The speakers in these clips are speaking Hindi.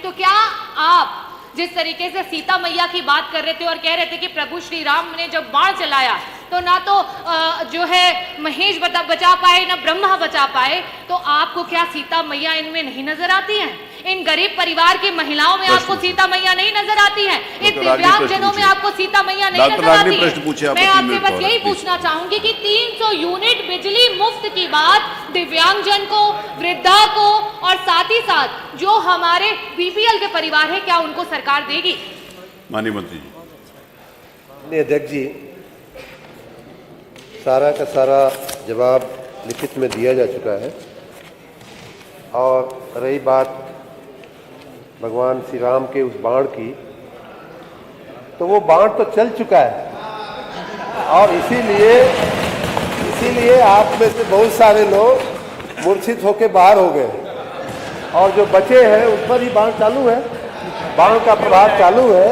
तो क्या आप जिस तरीके से सीता मैया की बात कर रहे थे और कह रहे थे कि प्रभु श्री राम ने जब बाण चलाया तो ना तो जो है महेश बचा पाए ना ब्रह्मा बचा पाए, तो आपको क्या सीता मैया इनमें नहीं नजर आती हैं? इन गरीब परिवार की महिलाओं में आपको सीता मैया नहीं नजर आती है? इन दिव्यांगजनों में आपको सीता मैया नहीं नजर आती है? मैं आपसे बस यही पूछना चाहूंगी कि 300 यूनिट बिजली मुफ्त की बात दिव्यांगजन को, वृद्धा को और साथ ही साथ जो हमारे बीपीएल के परिवार है, क्या उनको सरकार देगी? माननीय मंत्री जी। अध्यक्ष जी, सारा का सारा जवाब लिखित में दिया जा चुका है। और रही बात भगवान श्री राम के उस बाण की, तो वो बाण तो चल चुका है और इसीलिए आप में से बहुत सारे लोग मूर्छित होकर बाहर हो गए और जो बचे हैं उस पर ही बाण चालू है, बाण का प्रभाव चालू है।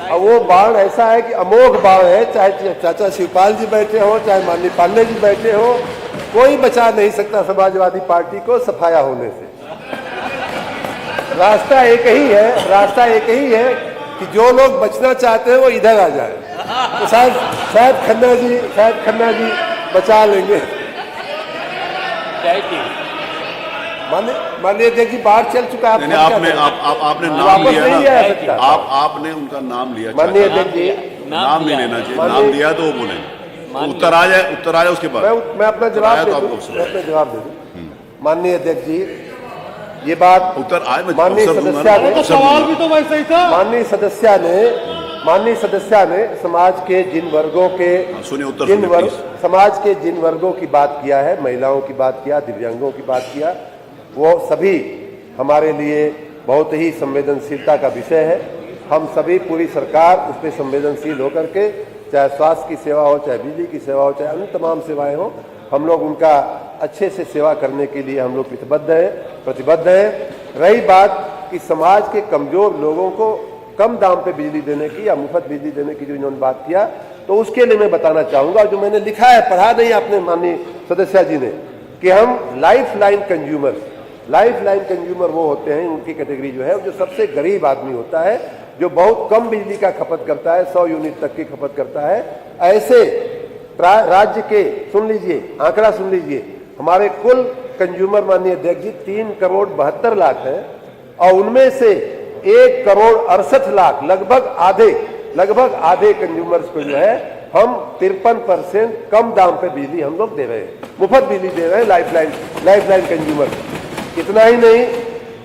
और वो बाण ऐसा है कि अमोघ बाण है, चाहे चाचा शिवपाल जी बैठे हो, चाहे माननीय पांडे जी बैठे हो, कोई बचा नहीं सकता समाजवादी पार्टी को सफाया होने से। रास्ता एक ही है कि जो लोग बचना चाहते हैं वो इधर आ जाए, तो शायद खन्ना जी बचा लेंगे। माननीय अध्यक्ष जी, बाढ़ चल चुका है। आपने नाम लिया ना, आपने उनका नाम लिया। माननीय अध्यक्ष जी, नाम नहीं लेना चाहिए, नाम लिया तो वो बोलेंगे। उत्तर आ जाए उसके बाद मैं अपना जवाब दे दूं। माननीय अध्यक्ष जी, ये बात उत्तर आए, माननीय सदस्य ने, सवाल भी तो वैसा ही था। माननीय सदस्य ने समाज के जिन वर्गों के समाज के जिन वर्गों की बात किया है, महिलाओं की बात किया, दिव्यांगों की बात किया, वो सभी हमारे लिए बहुत ही संवेदनशीलता का विषय है। हम सभी, पूरी सरकार उस पर संवेदनशील होकर के, चाहे स्वास्थ्य की सेवा हो, चाहे बिजली की सेवा हो, चाहे अन्य तमाम सेवाएं हो, हम लोग उनका अच्छे से सेवा करने के लिए हम लोग प्रतिबद्ध हैं। रही बात कि समाज के कमजोर लोगों को कम दाम पे बिजली देने की या मुफ्त बिजली देने की जो इन्होंने बात किया, तो उसके लिए मैं बताना चाहूँगा, जो मैंने लिखा है, पढ़ा नहीं आपने माननीय सदस्य जी ने, कि हम लाइफ लाइन कंज्यूमर वो होते हैं, उनकी कैटेगरी जो है, जो सबसे गरीब आदमी होता है, जो बहुत कम बिजली का खपत करता है, 100 यूनिट तक की खपत करता है। ऐसे राज्य के, सुन लीजिए, आंकड़ा सुन लीजिए, हमारे कुल कंज्यूमर माननीय अध्यक्ष जी 3,72,00,000 है और उनमें से 1,68,00,000 लगभग आधे कंज्यूमर्स को जो है हम 53% कम दाम पे बिजली हम लोग दे रहे हैं, मुफ्त बिजली दे रहे हैं लाइफ लाइन कंज्यूमर। इतना ही नहीं,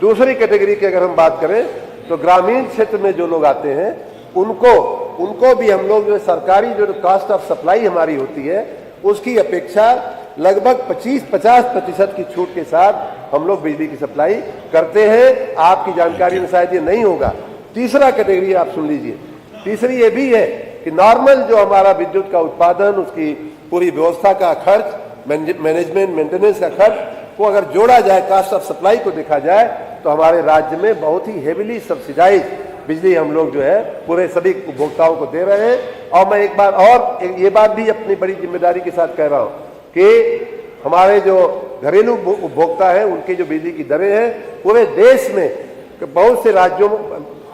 दूसरी कैटेगरी की अगर हम बात करें तो ग्रामीण क्षेत्र में जो लोग आते हैं उनको भी हम लोग जो सरकारी जो कॉस्ट ऑफ सप्लाई हमारी होती है उसकी अपेक्षा लगभग 50% की छूट के साथ हम लोग बिजली की सप्लाई करते हैं। आपकी जानकारी में शायद ये नहीं होगा। तीसरा कैटेगरी आप सुन लीजिए, तीसरी ये भी है कि नॉर्मल जो हमारा विद्युत का उत्पादन, उसकी पूरी व्यवस्था का खर्च, मैनेजमेंट मेंटेनेंस का खर्च, वो अगर जोड़ा जाए, कास्ट ऑफ सप्लाई को देखा जाए, तो हमारे राज्य में बहुत ही हेविली सब्सिडाइज बिजली हम लोग जो है पूरे सभी उपभोक्ताओं को दे रहे हैं। और मैं एक बार और ये बात भी अपनी बड़ी जिम्मेदारी के साथ कह रहा हूँ कि हमारे जो घरेलू उपभोक्ता हैं, उनकी जो बिजली की दरें हैं, पूरे देश में बहुत से राज्यों,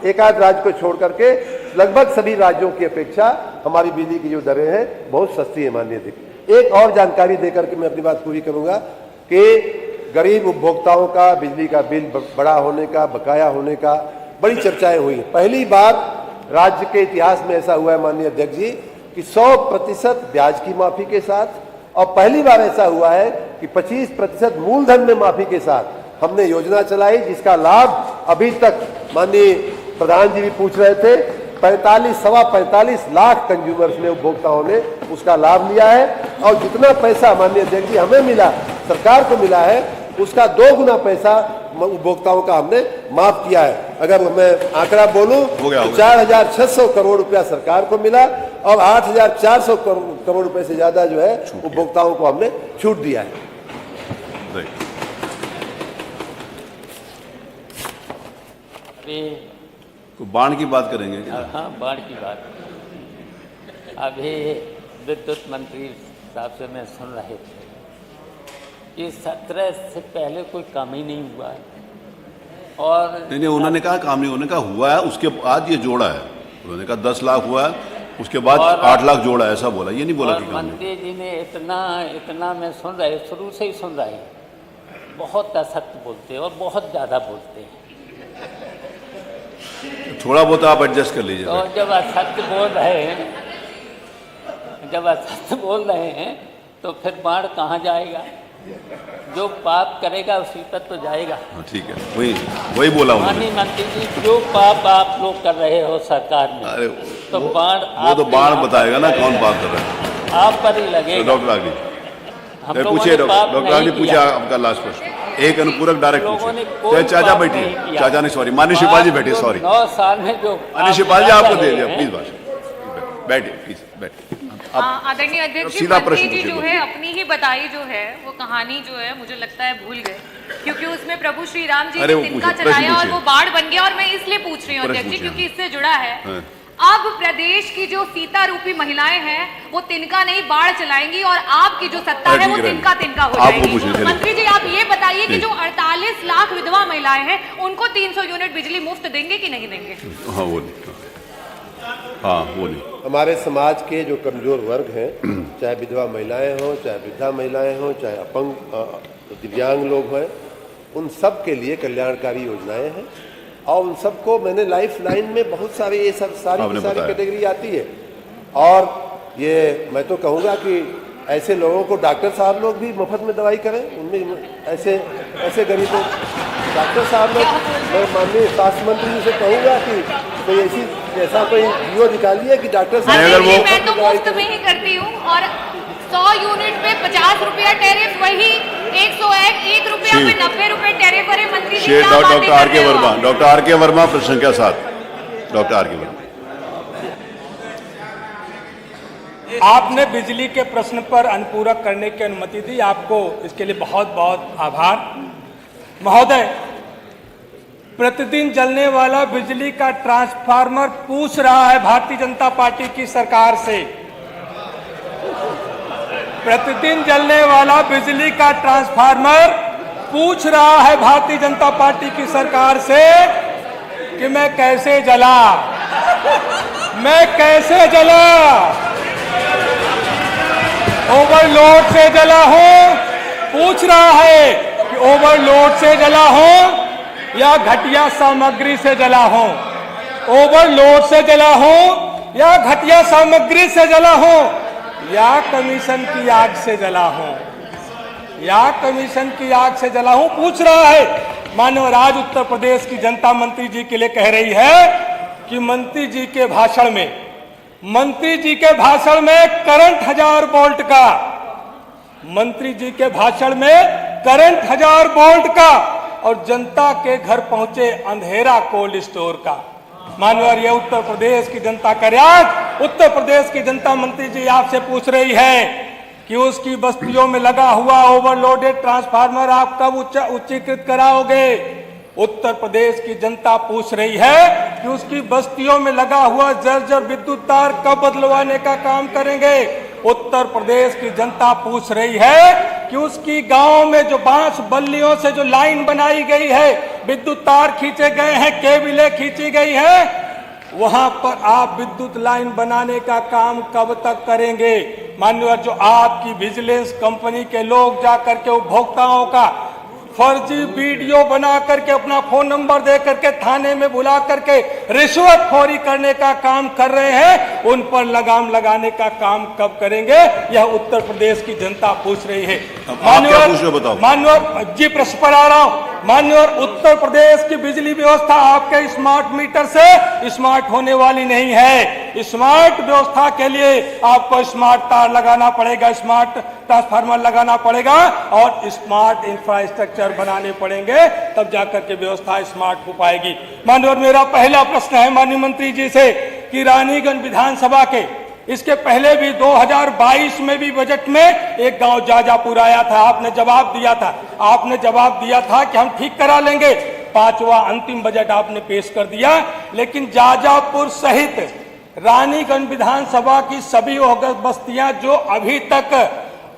एक आध राज्य को छोड़ करके लगभग सभी राज्यों की अपेक्षा हमारी बिजली की जो दरें हैं बहुत सस्ती है। माननीय अध्यक्ष, एक और जानकारी देकर के मैं अपनी बात पूरी करूंगा कि गरीब उपभोक्ताओं का बिजली का बिल बड़ा होने का, बकाया होने का बड़ी चर्चाएं हुई। पहली बार राज्य के इतिहास में ऐसा हुआ है माननीय अध्यक्ष जी कि 100% ब्याज की माफी के साथ, और पहली बार ऐसा हुआ है कि 25% मूलधन में माफी के साथ हमने योजना चलाई, जिसका लाभ अभी तक माननीय प्रधान जी भी पूछ रहे थे, 45 लाख कंज्यूमर्स ने, उपभोक्ताओं ने उसका लाभ लिया है। और जितना पैसा माननीय अध्यक्ष जी हमें मिला, सरकार को मिला है, उसका 2 गुना पैसा उपभोक्ताओं का हमने माफ किया है। अगर मैं आंकड़ा बोलूं तो 4,600 करोड़ रुपया सरकार को मिला और 8,400 करोड़ रुपए से ज्यादा जो है उपभोक्ताओं को हमने छूट दिया है। तो बाढ़ की बात करेंगे क्या? हाँ, बाढ़ की बात। अभी विद्युत मंत्री साहब से मैं सुन रहे थे कि 17 से पहले कोई काम ही नहीं हुआ है। और नहीं, उन्होंने कहा काम नहीं, उन्होंने कहा हुआ है, उसके बाद ये जोड़ा है। उन्होंने कहा 10 लाख हुआ है, उसके बाद 8 लाख जोड़ा है, ऐसा बोला। ये नहीं बोला और कि काम नहीं। मंत्री जी ने इतना मैं सुन रहे, शुरू से ही सुन रहे, बहुत असत्य बोलते हैं और बहुत ज़्यादा बोलते हैं। थोड़ा बहुत आप एडजस्ट कर लीजिए। और जब असत्य बोल रहे हैं तो फिर बाढ़ कहाँ जाएगा? जो पाप करेगा उसी पर तो जाएगा। हाँ, ठीक है, वही बोला उन्होंने। माननीय मंत्री जी, जो पाप आप लोग कर रहे हो सरकार में, अरे तो बाढ़ वो तो बाढ़ बताएगा ना कौन पाप कर रहा है। आप पर ही लगेगा। डॉक्टर आगली हम लोगों पूछिए, ने पाप डॉक्टर आगली नहीं पूछे किया। आपका लास्ट प्रश्न। एक अनुपूरक डायरेक्ट लोगों ने पूछे। कोई चाचा पाप बैठिए, नहीं किया। चाचा नहीं, सॉरी, माननीय शिवपाल जी बैठिए, सॉरी। 9 साल में जो माननीय शिवपाल जी आपको दे दिया, प्लीज बैठिए, प्लीज बैठिए। आदरणीय अध्यक्ष जी, सीधा मंत्री प्रश्न जी पूछिए, जो है अपनी ही बताई जो है वो कहानी जो है मुझे लगता है भूल गए, क्योंकि उसमें प्रभु श्री राम जी अरे ने वो तिनका पूछिए, प्रश्न चलाया और पूछिए। वो बाढ़ बन गया। और मैं इसलिए पूछ रही हूँ प्रश्न अध्यक्ष जी, पूछिए। क्योंकि इससे जुड़ा है। हाँ। अब प्रदेश की जो सीता रूपी महिलाएं हैं वो तिनका नहीं बाढ़ चलाएंगी और आपकी जो सत्ता अरे है वो ठीक है, तिनका तिनका हो आपको जाएगी। पूछिए, चलिए। मंत्री जी आप ये बताइए कि ठीक। जो 48 लाख विधवा महिलाएं हैं उनको 300 यूनिट बिजली मुफ्त देंगे कि नहीं देंगे? हाँ वो नहीं, हाँ वो नहीं। हमारे समाज के जो कमजोर वर्ग हैं, चाहे विधवा महिलाएं हों, चाहे वृद्धा महिलाएं हों, चाहे अपंग दिव्यांग लोग हैं, उन सब के लिए कल्याणकारी योजनाएं हैं। और उन सबको मैंने लाइफ लाइन में बहुत सारे ये सब सारी आपने की सारी बताया। कैटेगरी आती है। और ये मैं तो कहूँगा कि ऐसे लोगों को डॉक्टर साहब लोग भी मुफ्त में दवाई करें। उनमें ऐसे गरीबों डॉक्टर साहब लोग, मैं माननीय स्वास्थ्य मंत्री जी से कहूँगा कि कोई ऐसा कोई जियो निकालिए कि डॉक्टर साहब अगर वो- मैं तो मुफ्त में ही करती हूँ और 100 यूनिट पे 50 रुपया टैरिफ, वही 101 रुपया पे 90 रुपए टैरिफ। अरे मंत्री जी क्या बातें डॉक्टर कर आर के रहे हो वर्मा, आप? डॉक्टर आर के वर्मा प्रश्न संख्या 7, डॉक्टर आर के वर्मा। आपने बिजली के प्रश्न पर अनुपूरक करने की अनुमति दी, आपको इसके लिए बहुत बहुत आभार। महोदय, प्रतिदिन जलने वाला बिजली का ट्रांसफार्मर पूछ रहा है भारतीय जनता पार्टी की सरकार से। प्रतिदिन जलने वाला बिजली का ट्रांसफार्मर पूछ रहा है भारतीय जनता पार्टी की सरकार से कि मैं कैसे जला, मैं कैसे जला, ओवरलोड से जला हूं। पूछ रहा है कि ओवरलोड से जला हूं या घटिया सामग्री से जला हूं, ओवरलोड से जला हूं या घटिया सामग्री से जला हूं, या कमीशन की आग से जला हूं, या कमीशन की आग से जला हूं, पूछ रहा है। मानव राज उत्तर प्रदेश की जनता मंत्री जी के लिए कह रही है कि मंत्री जी के भाषण में करंट 1000 वोल्ट का, मंत्री जी के भाषण में करंट 1000 वोल्ट का और जनता के घर पहुंचे अंधेरा कोल्ड स्टोर का। मानवर ये उत्तर प्रदेश की जनता का राज, उत्तर प्रदेश की जनता मंत्री जी आपसे पूछ रही है कि उसकी बस्तियों में लगा हुआ ओवरलोडेड ट्रांसफार्मर आप कब उच्चीकृत कराओगे? उत्तर प्रदेश की जनता पूछ रही है कि उसकी बस्तियों में लगा हुआ जर्जर विद्युत तार कब बदलवाने का काम करेंगे? उत्तर प्रदेश की जनता पूछ रही है कि उसकी गांव में जो बांस बल्लियों से जो लाइन बनाई गई है, विद्युत तार खींचे गए हैं, केबलें खींची गई है, वहां पर आप विद्युत लाइन बनाने का काम कब तक करेंगे? मान्यवर, जो आपकी विजिलेंस कंपनी के लोग जाकर के उपभोक्ताओं का फर्जी वीडियो बना करके अपना फोन नंबर दे करके थाने में बुला करके रिश्वतखोरी करने का काम कर रहे हैं, उन पर लगाम लगाने का काम कब करेंगे? यह उत्तर प्रदेश की जनता पूछ रही है। मान्यवर जी, प्रश्न पर आ रहा हूं। मान्यवर, उत्तर प्रदेश की बिजली व्यवस्था आपके स्मार्ट मीटर से स्मार्ट होने वाली नहीं है। स्मार्ट व्यवस्था के लिए आपको स्मार्ट तार लगाना पड़ेगा, स्मार्ट ट्रांसफार्मर लगाना पड़ेगा और स्मार्ट इंफ्रास्ट्रक्चर बनाने पड़ेंगे, तब जाकर के व्यवस्था स्मार्ट हो पाएगी। माननीय, मेरा पहला प्रश्न है माननीय मंत्री जी से कि रानीगंज विधानसभा के इसके पहले भी 2022 में भी बजट में एक गांव जाजापुर आया था, आपने जवाब दिया था कि हम ठीक करा लेंगे। 5वां अंतिम बजट आपने पेश कर दिया, लेकिन जाजापुर सहित रानीगंज विधानसभा की सभी बस्तियां जो अभी तक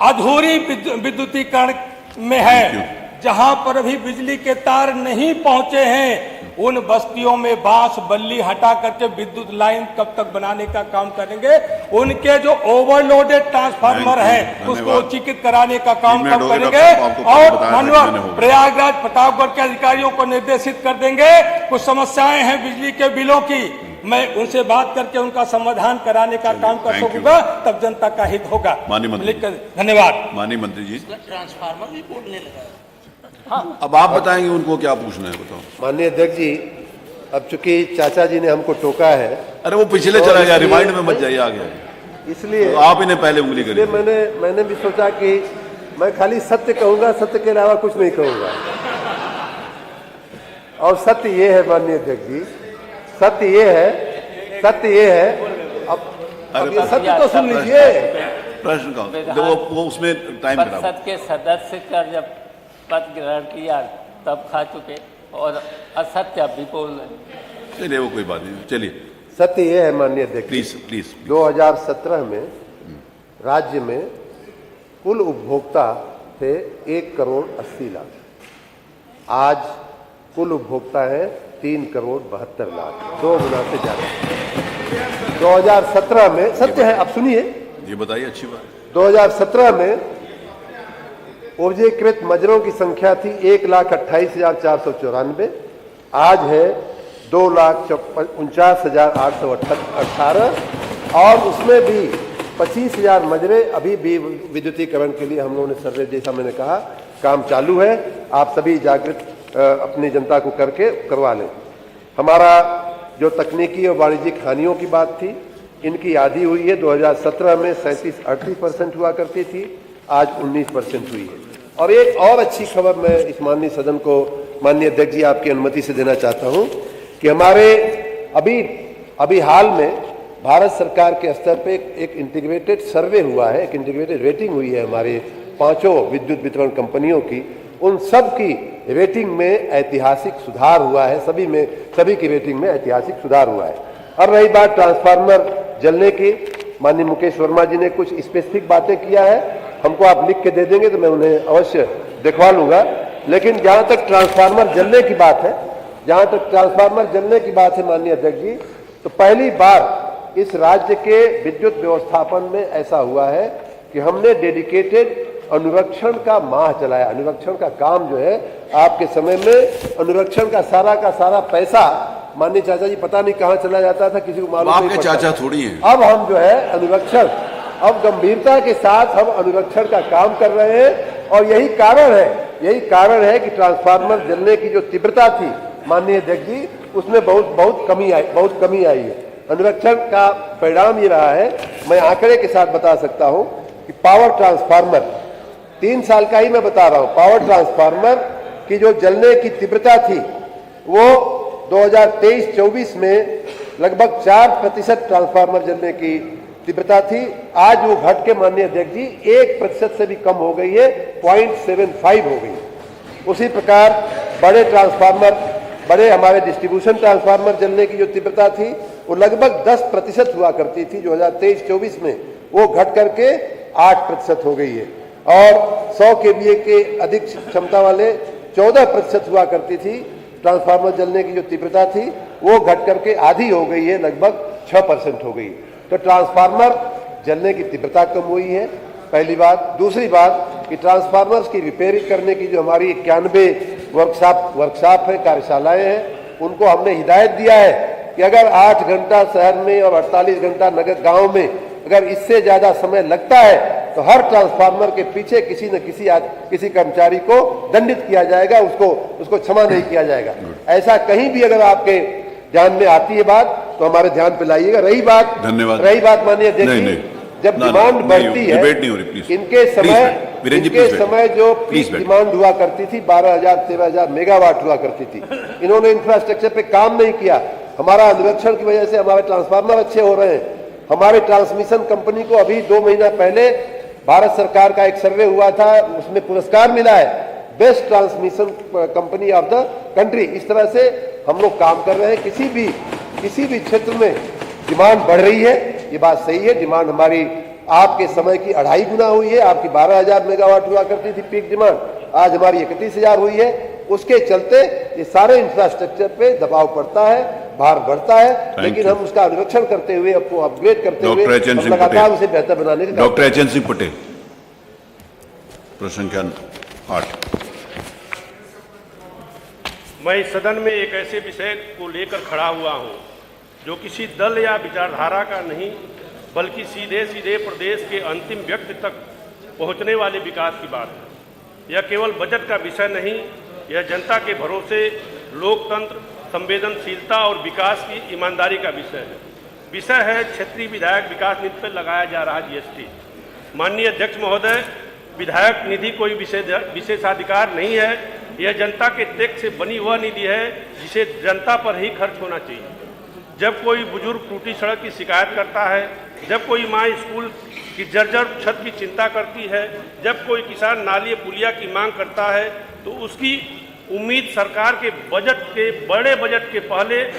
अधूरी विद्युतीकरण में है, जहां पर भी बिजली के तार नहीं पहुंचे हैं उन बस्तियों में बांस बल्ली हटा करके विद्युत लाइन कब तक बनाने का काम करेंगे। उनके जो ओवरलोडेड ट्रांसफार्मर है उसको उचित कराने का काम कब करेंगे। और माननीय प्रयागराज प्रतापगढ़ के अधिकारियों को निर्देशित कर देंगे, कुछ समस्याएं हैं बिजली के बिलों की, मैं उनसे बात करके उनका समाधान कराने का काम कर सकूंगा, तब जनता का हित होगा। धन्यवाद। माननीय मंत्री जी, ट्रांसफार्मर भी बोलने लगा। अब आप बताएंगे उनको क्या पूछना है, बताओ। माननीय अध्यक्ष जी, अब चूंकि चाचा जी ने हमको टोका है, अरे वो पिछले चला गया, रिमाइंड में मत जाइए, आ गया, इसलिए तो आप इन्हें पहले उंगली करिए। मैंने भी सोचा कि मैं खाली सत्य कहूंगा, सत्य के अलावा कुछ नहीं कहूंगा। और सत्य ये है माननीय अध्यक्ष जी, सत्य ये है अब ये सत्य तो सुन लीजिए। प्रश्न का वो उसमें टाइम संसद के सदस्य का जब पद ग्रहण किया तब खा चुके और असत्य अभी बोल रहे। चलिए वो कोई बात नहीं, चलिए। सत्य ये है माननीय अध्यक्ष, प्लीज 2017 में राज्य में कुल उपभोक्ता थे 1,80,00,000। आज कुल उपभोक्ता है 3,72,00,000, 2 गुना से ज्यादा। 2017 में, सत्य है, आप सुनिए, ये बताइए, अच्छी बात। 2017 में पंजीकृत मजरों की संख्या थी 1,28,494, आज है 2,49,818 और उसमें भी 25,000 मजरे अभी भी विद्युतीकरण के लिए हम लोगों ने सर्वे, जैसा मैंने कहा, काम चालू है। आप सभी जागृत अपनी जनता को करके करवा लें। हमारा जो तकनीकी और वाणिज्यिक हानियों की बात थी, इनकी आधी हुई है। 2017 में 37-38% हुआ करती थी, आज 19% हुई है। और एक और अच्छी खबर मैं इस माननीय सदन को, माननीय अध्यक्ष जी, आपकी अनुमति से देना चाहता हूं कि हमारे अभी हाल में भारत सरकार के स्तर पे एक इंटीग्रेटेड सर्वे हुआ है, एक इंटीग्रेटेड रेटिंग हुई है हमारे 5 विद्युत वितरण कंपनियों की। उन सब की रेटिंग में ऐतिहासिक सुधार हुआ है, सभी की रेटिंग में ऐतिहासिक सुधार हुआ है। अब रही बात ट्रांसफार्मर जलने की, माननीय मुकेश वर्मा जी ने कुछ स्पेसिफिक बातें किया है, हमको आप लिख के दे देंगे तो मैं उन्हें अवश्य दिखवा लूंगा। लेकिन जहां तक ट्रांसफार्मर जलने की बात है, माननीय अध्यक्ष जी, तो पहली बार इस राज्य के विद्युत व्यवस्थापन में ऐसा हुआ है कि हमने डेडिकेटेड अनुरक्षण का माह चलाया। अनुरक्षण का काम जो है, आपके समय में अनुरक्षण का सारा पैसा, माननीय चाचा जी, पता नहीं कहां चला जाता था, किसी को मालूम नहीं पड़ता। चाचा थोड़ी है। अब हम जो है अनुरक्षण, अब गंभीरता के साथ हम अनुरक्षण का काम कर रहे हैं। और यही कारण है कि ट्रांसफार्मर जलने की जो तीव्रता थी, माननीय अध्यक्ष जी, उसमें बहुत कमी आई है। अनुरक्षण का परिणाम ये रहा है, मैं आंकड़े के साथ बता सकता हूं कि पावर ट्रांसफार्मर, 3 साल का ही मैं बता रहा हूं, पावर ट्रांसफार्मर की जो जलने की तीव्रता थी वो 2023-24 में लगभग 4% ट्रांसफार्मर जलने की तीव्रता थी। आज वो घट के, माननीय अध्यक्ष जी, 1% से भी कम हो गई है, 0.75 हो गई। उसी प्रकार बड़े हमारे डिस्ट्रीब्यूशन ट्रांसफार्मर जलने की जो तीव्रता थी वो लगभग 10% हुआ करती थी 2023-24 में, वो घट करके 8% हो गई है। और 100 kVA के अधिक क्षमता वाले 14% हुआ करती थी ट्रांसफार्मर जलने की जो तीव्रता थी, वो घट करके आधी हो गई है, लगभग 6% हो गई। तो ट्रांसफार्मर जलने की तीव्रता कम हुई है, पहली बात। दूसरी बात कि ट्रांसफार्मर्स की रिपेयरिंग करने की जो हमारी 91 वर्कशॉप है, कार्यशालाएं हैं, उनको हमने हिदायत दिया है कि अगर 8 घंटा शहर में और 48 घंटा नगर गांव में अगर इससे ज्यादा समय लगता है तो हर ट्रांसफार्मर के पीछे किसी न किसी कर्मचारी को दंडित किया जाएगा, उसको क्षमा नहीं किया जाएगा। ऐसा कहीं भी अगर आपके ध्यान में आती है बात तो हमारे ध्यान पे लाइएगा। रही बात माननीय अध्यक्ष जी, जब डिमांड बढ़ती है, इनके समय जो डिमांड हुआ करती थी 12,000-13,000 मेगावाट हुआ करती थी, इन्होंने इंफ्रास्ट्रक्चर पे काम नहीं किया। हमारा अनुरक्षण की वजह से हमारे ट्रांसफार्मर अच्छे हो रहे हैं। हमारे ट्रांसमिशन कंपनी को अभी 2 महीना पहले भारत सरकार का एक सर्वे हुआ था, उसमें पुरस्कार मिला है, best transmission company of the country. इस तरह से हम लोग काम कर रहे हैं। किसी भी क्षेत्र में डिमांड बढ़ रही है, ये बात सही है। डिमांड हमारी आपके समय की 2.5 गुना हुई है। आपकी 12,000 मेगावाट हुआ करती थी पीक डिमांड, आज हमारी 31,000 हुई है। उसके चलते ये सारे इंफ्रास्ट्रक्चर पे दबाव पड़ता है, भार बढ़ता है, लेकिन हम उसका अनुरक्षण करते हुए, आपको अपग्रेड करते हुए हम लगातार उसे बेहतर बनाने का डॉक्टर एच.एन. सिंह पटेल, प्रश्न संख्या 8। मैं इस सदन में एक ऐसे विषय को लेकर खड़ा हुआ हूं जो किसी दल या विचारधारा का नहीं, बल्कि सीधे सीधे प्रदेश के अंतिम व्यक्ति तक पहुंचने वाले विकास की बात है। यह केवल बजट का विषय नहीं, यह जनता के भरोसे, लोकतंत्र, संवेदनशीलता और विकास की ईमानदारी का विषय है। विषय है क्षेत्रीय विधायक विकास निधि पर लगाया जा रहा जीएसटी। माननीय अध्यक्ष महोदय, विधायक निधि कोई विशेषाधिकार नहीं है, यह जनता के टैक्स से बनी वह निधि है जिसे जनता पर ही खर्च होना चाहिए। जब कोई बुजुर्ग टूटी सड़क की शिकायत करता है, जब कोई माँ स्कूल की जर्जर छत की चिंता करती है, जब कोई किसान नाली पुलिया की मांग करता है, तो उसकी उम्मीद सरकार के बजट के बड़े बजट के पहले